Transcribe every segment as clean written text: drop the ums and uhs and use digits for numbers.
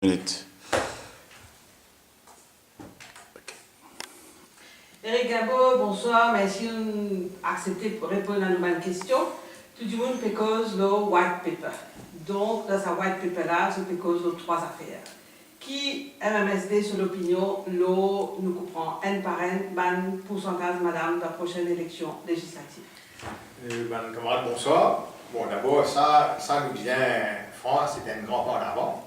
minutes. Eric Gabo, bonsoir. Merci d'accepter pour répondre à nos questions. Tout le monde parce le white paper. Donc, dans sa white paper là, c'est parce de trois affaires. Qui MMSD sur l'opinion, nous comprend un par un, ban pourcentage, madame, de la prochaine élection législative. Camarade, bonsoir. Bon, d'abord, ça nous vient, France, c'est un grand pas en avant.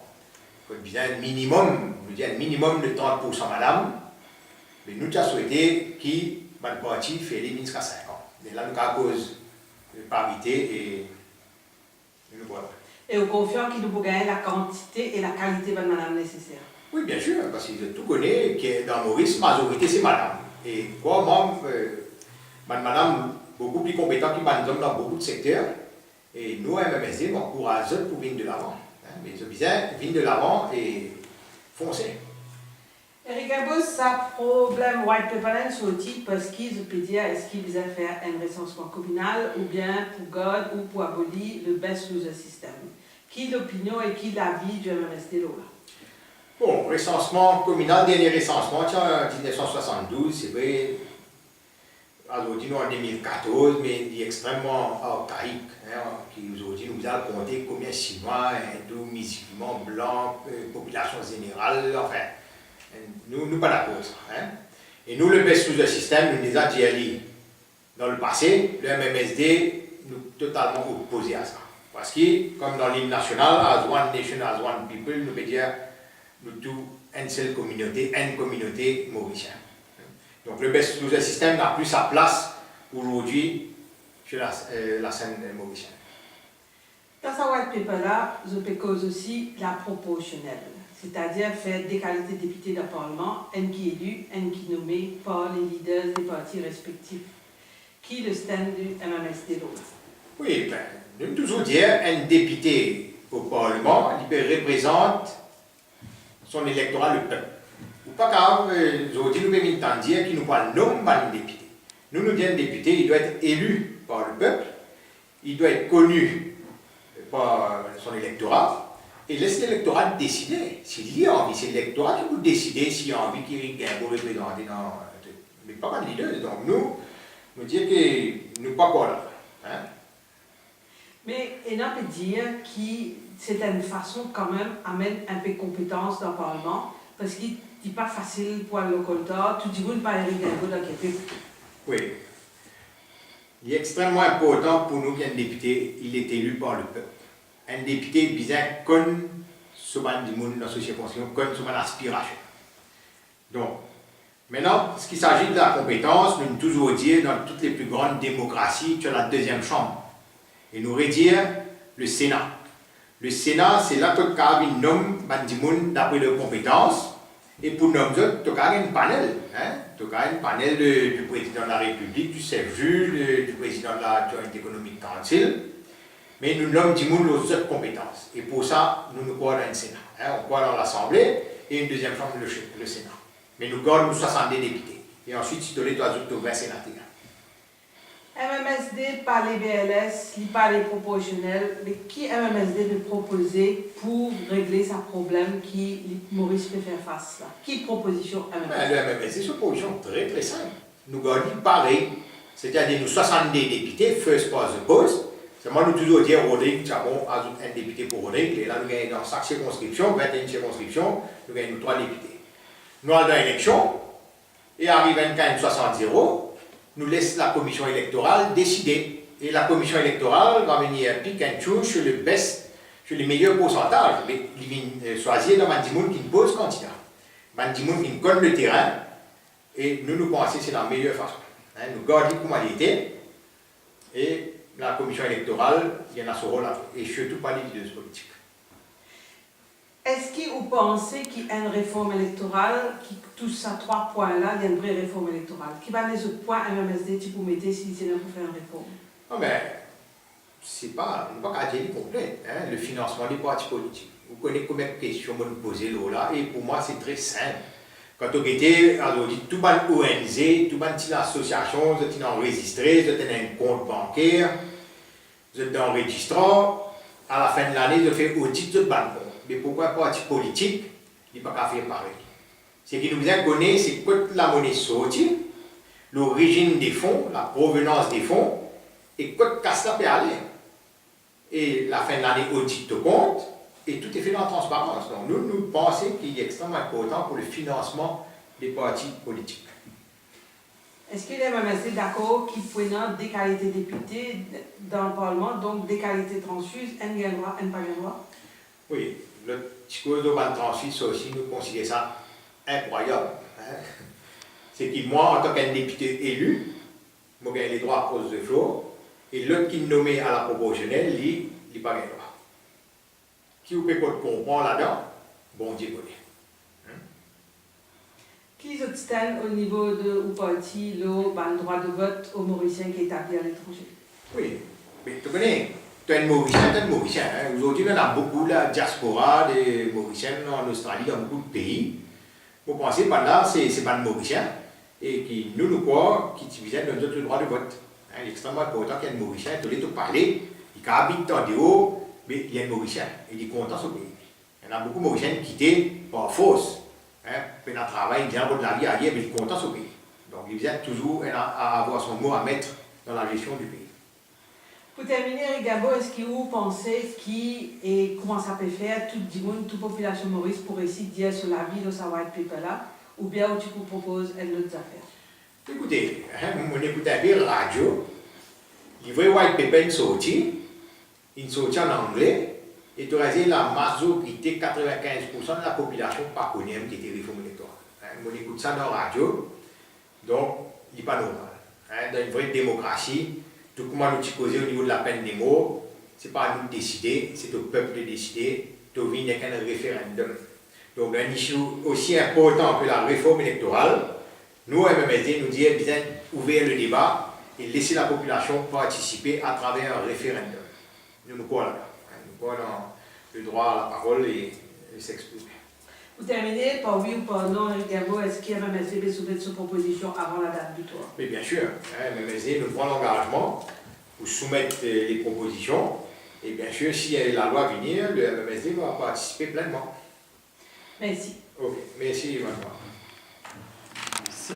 Il faut bien un minimum de 30%, madame. Mais nous avons souhaité que le parti fait les ministres à 5 ans. Mais là, nous avons cause de parité et nous voilà. Et vous confiez qu'il nous gagner la quantité et la qualité de madame nécessaire? Oui, bien sûr, parce que tout connaît que dans Maurice, la majorité, c'est madame. Et quoi, moi, madame, beaucoup plus compétent que madame dans beaucoup de secteurs. Et nous, MMSD, on encourage pour venir de l'avant. Mais ils ont besoin de venir de l'avant et foncer. Eric Gabo, ça problème white paper sur le titre parce qu'ils peut dire est-ce qu'ils veulent faire un recensement communal ou bien pour God ou pour abolir le best user system. Qui l'opinion et qui l'avis du MMSD là? Bon, recensement communal, dernier recensement, en 1972, c'est vrai. Aujourd'hui, nous en 2014, mais il est extrêmement archaïque. Aujourd'hui, nous allons compter combien de Chinois, hindous, musulmans, blancs, population générale, enfin. Nous pas d'accord. Et nous, le best user system, nous les avons dit dans le passé, le MMSD, nous totalement opposés à ça. Parce que, comme dans l'hymne national, as one nation, as one people, nous veut dire, nous tous, une seule communauté mauricienne. Donc le best user system n'a plus sa place aujourd'hui sur la scène mauricienne. Dans sa white paper là, je cause aussi la proportionnelle. C'est-à-dire faire des qualités de députés d'un parlement, un qui est élu, un qui est nommé par les leaders des partis respectifs. Qui le stand du MMSD là? Oui, ben, nous toujours dire, un député au parlement, il représente son électorat, le peuple. Ou pas grave, aujourd'hui nous pouvons entendre dire qu'il nous parle non pas de député. Nous disons un député, il doit être élu par le peuple, il doit être connu par son électorat. Et laisse l'électorat décider. S'il y a envie, c'est l'électorat qui peut décider s'il y a envie qu'il y ait un beau représentant dans. Mais pas mal leaders. Donc nous disons que nous ne pas quoi là. Mais on peut dire que c'est une façon quand même d'amener un peu de compétence dans le Parlement, parce qu'il n'est pas facile pour le collecteur, tout le monde parle de Gabo d'inquiéter. Oui. Il est extrêmement important pour nous qu'un député, il est élu par le peuple. Un député bizarre comme souvent du monde dans la circonscription, comme souvent l'aspiration. Donc, maintenant, ce qui s'agit de la compétence, nous toujours dire dans toutes les plus grandes démocraties, tu as la deuxième chambre. Et nous redire le Sénat. Le Sénat, c'est là que tu as un nom du monde d'après leurs compétences. Et pour nous autres, tu as un panel. Tu as un panel du président de la République, du chef-juge, du président de la Joint Economic Council. Mais nous nommons du monde aux autres compétences. Et pour ça, nous croyons dans le Sénat. On croit dans l'Assemblée et une deuxième chambre, le Sénat. Mais nous gardons 70 députés. Et ensuite, si tu les 20 sénateurs. MMSD par les BLS, par les proportionnels, mais qui MMSD veut proposer pour régler ce problème qui Maurice peut faire face là? Qui proposition MMSD? Le MMSD, c'est une proposition très très simple. Nous gardons pareil. C'est-à-dire nous 70 députés, first past the post. C'est moi nous toujours dire Rodrigue, Chabon ajoute un député pour Rodrigue, et là nous gagnons dans chaque circonscription, 21 circonscriptions, nous gagnons 3 députés. Nous allons dans l'élection, et arrive un cas 60-0, nous laisse la commission électorale décider. Et la commission électorale va venir pick and choose sur le best, sur les meilleurs pourcentages. Mais il vient choisir dans Mandimoun qui pose candidat. Mandimoun qui connaît le terrain, et nous pensons que c'est la meilleure façon. Nous gardons comment il était, et la commission électorale, il y en a ce rôle et surtout pas les leaders politiques. Est-ce que vous pensez qu'il y a une réforme électorale qui touche ces 3 points-là, il y a une vraie réforme électorale? Qui va les autres points MMSD tu peux mettre si c'est pour faire une réforme? Non mais, c'est pas qu'à dire complet, le financement des partis politiques. Vous connaissez combien de questions vous nous posez là, et pour moi c'est très simple. Quand on était, on dit tout le ONG, tout le association, vous êtes enregistré, vous êtes un compte bancaire, vous êtes enregistré, à la fin de l'année, vous faites audit de banque. mais pourquoi un parti politique il n'a pas qu'à faire pareil? C'est qu'il nous besoin connaître c'est quoi la monnaie sortie, l'origine des fonds, la provenance des fonds, et quoi que ça peut aller. Et la fin de l'année audit de compte, et tout est fait dans la transparence. Donc nous pensons qu'il est extrêmement important pour le financement des partis politiques. Est-ce que les MMSD d'accord qui prennent des qualités députés dans le Parlement, donc des qualités transfuses, un gain droit, un pas gain droit? Oui, le discours de ban transfus aussi, nous considérons ça incroyable. Hein? C'est que moi, en tant qu'un député élu, je gagne les droits à cause de Flo, et l'autre qui est nommé à la proportionnelle, lui, il n'a pas gagné droit. Qui vous peut comprendre là-dedans? Bon Dieu connaît. Qui s'obtiennent au niveau de ou parti le droit de vote aux Mauriciens qui est établi à l'étranger? Oui, mais tu connais, tu es un Mauricien, Hein? Aujourd'hui, on a beaucoup la diaspora des Mauriciens en Australie, dans beaucoup de pays. Vous pensez, par là, c'est pas de Mauriciens, et qui nous croient, qui viennent de notre droit de vote. Hein? Il est extrêmement important qu'il y ait un Mauricien, tu les parler, il habite en dehors, mais il y a un Mauricien, il est content sur le pays. Il y en a beaucoup de Mauriciens qui quittent par force. Hein, puis dans le travail, il vient de la vie ailleurs, mais il est content sur le pays. Donc il vient toujours à avoir son mot à mettre dans la gestion du pays. Pour terminer, Gabo, est-ce que vous pensez qui et comment ça peut faire toute le monde, toute population Maurice pour essayer de dire sur la vie de sa white people là, ou bien où tu vous proposes une autre affaire? Écoutez, hein, on écoute un peu la radio, il voit white people une sortie en anglais, et tu as la majorité, 95% de la population pas connaît qui était réforme électorale. Hein, on écoute ça dans la radio, donc il n'est pas normal. Hein, dans une vraie démocratie, tout comment nous causer au niveau de la peine des morts, ce n'est pas à nous de décider, c'est au peuple de décider, de venir avec un référendum. Donc un issue aussi important que la réforme électorale, nous, MMSD, nous disons bien ouvrir le débat et laisser la population participer à travers un référendum. Nous croyons là. Nous croyons dans le droit à la parole et s'exprimer. Pour terminer, par oui ou par non, Gabo, est-ce qu'il y a MMSD qui soumettre cette proposition avant la date butoir? Mais bien sûr, MMSD nous prend l'engagement pour soumettre les propositions. Et bien sûr, si la loi vient, le MMSD va participer pleinement. Merci. Ok, merci, Emmanuel.